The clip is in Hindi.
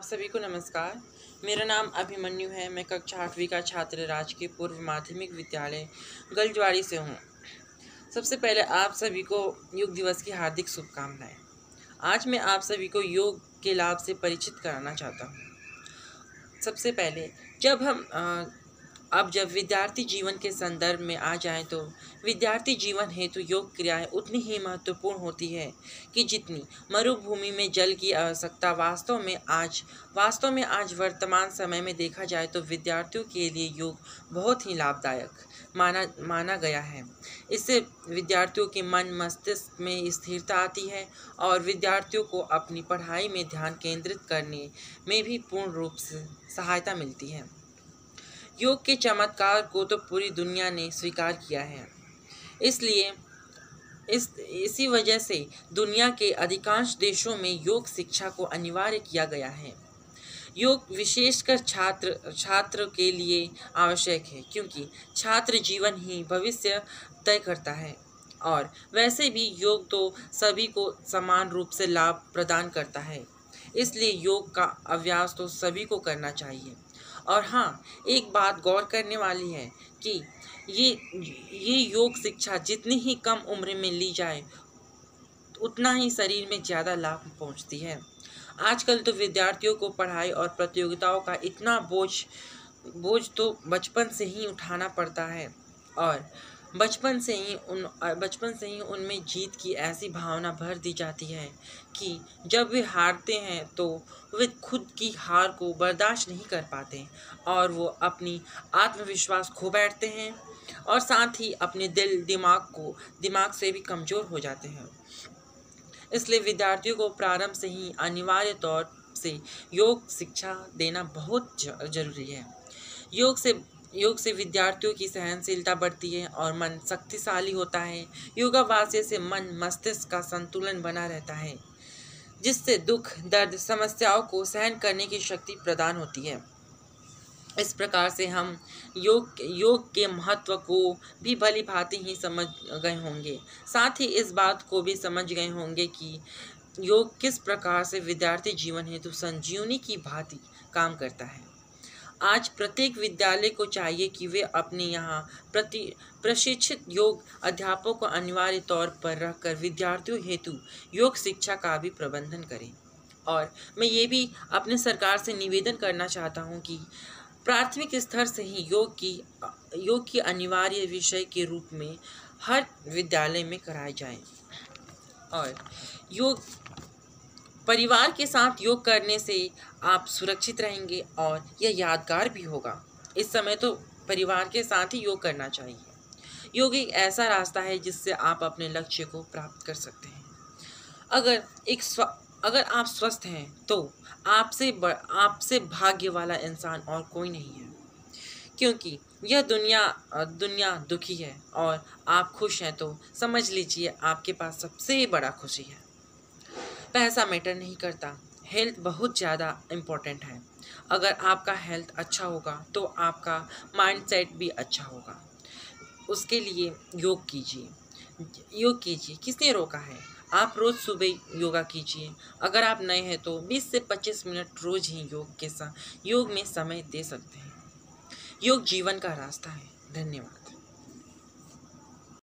आप सभी को नमस्कार। मेरा नाम अभिमन्यु है। मैं कक्षा 8वीं का छात्र राजकीय पूर्व माध्यमिक विद्यालय गलजवाड़ी से हूँ। सबसे पहले आप सभी को योग दिवस की हार्दिक शुभकामनाएं। आज मैं आप सभी को योग के लाभ से परिचित कराना चाहता हूँ। सबसे पहले जब विद्यार्थी जीवन के संदर्भ में आ जाएं तो विद्यार्थी जीवन हेतु योग क्रियाएं उतनी ही महत्वपूर्ण होती है कि जितनी मरुभूमि में जल की आवश्यकता वास्तव में आज वर्तमान समय में देखा जाए तो विद्यार्थियों के लिए योग बहुत ही लाभदायक माना गया है। इससे विद्यार्थियों के मन मस्तिष्क में स्थिरता आती है और विद्यार्थियों को अपनी पढ़ाई में ध्यान केंद्रित करने में भी पूर्ण रूप से सहायता मिलती है। योग के चमत्कार को तो पूरी दुनिया ने स्वीकार किया है। इसलिए इसी वजह से दुनिया के अधिकांश देशों में योग शिक्षा को अनिवार्य किया गया है। योग विशेषकर छात्र के लिए आवश्यक है, क्योंकि छात्र जीवन ही भविष्य तय करता है और वैसे भी योग तो सभी को समान रूप से लाभ प्रदान करता है। इसलिए योग का अभ्यास तो सभी को करना चाहिए। और हाँ, एक बात गौर करने वाली है कि ये योग शिक्षा जितनी ही कम उम्र में ली जाए उतना ही शरीर में ज़्यादा लाभ पहुँचती है। आजकल तो विद्यार्थियों को पढ़ाई और प्रतियोगिताओं का इतना बोझ तो बचपन से ही उठाना पड़ता है और बचपन से ही उनमें जीत की ऐसी भावना भर दी जाती है कि जब वे हारते हैं तो वे खुद की हार को बर्दाश्त नहीं कर पाते और वो अपनी आत्मविश्वास खो बैठते हैं और साथ ही अपने दिमाग से भी कमज़ोर हो जाते हैं। इसलिए विद्यार्थियों को प्रारंभ से ही अनिवार्य तौर से योग शिक्षा देना बहुत जरूरी है। योग से विद्यार्थियों की सहनशीलता बढ़ती है और मन शक्तिशाली होता है। योगाभ्यास से मन मस्तिष्क का संतुलन बना रहता है, जिससे दुख दर्द समस्याओं को सहन करने की शक्ति प्रदान होती है। इस प्रकार से हम योग के महत्व को भी भली भांति ही समझ गए होंगे। साथ ही इस बात को भी समझ गए होंगे कि योग किस प्रकार से विद्यार्थी जीवन हेतु संजीवनी की भांति काम करता है। आज प्रत्येक विद्यालय को चाहिए कि वे अपने यहाँ प्रशिक्षित योग अध्यापकों को अनिवार्य तौर पर रखकर विद्यार्थियों हेतु योग शिक्षा का भी प्रबंधन करें। और मैं ये भी अपने सरकार से निवेदन करना चाहता हूँ कि प्राथमिक स्तर से ही योग की अनिवार्य विषय के रूप में हर विद्यालय में कराए जाएं। और परिवार के साथ योग करने से आप सुरक्षित रहेंगे और यह यादगार भी होगा। इस समय तो परिवार के साथ ही योग करना चाहिए। योग एक ऐसा रास्ता है जिससे आप अपने लक्ष्य को प्राप्त कर सकते हैं। अगर आप स्वस्थ हैं तो आपसे भाग्य वाला इंसान और कोई नहीं है, क्योंकि यह दुनिया दुखी है और आप खुश हैं तो समझ लीजिए आपके पास सबसे बड़ा खुशी है। पैसा मैटर नहीं करता, हेल्थ बहुत ज़्यादा इम्पोर्टेंट है। अगर आपका हेल्थ अच्छा होगा तो आपका माइंडसेट भी अच्छा होगा। उसके लिए योग कीजिए। किसने रोका है? आप रोज़ सुबह योगा कीजिए। अगर आप नए हैं तो 20 से 25 मिनट रोज़ ही योग में समय दे सकते हैं। योग जीवन का रास्ता है। धन्यवाद।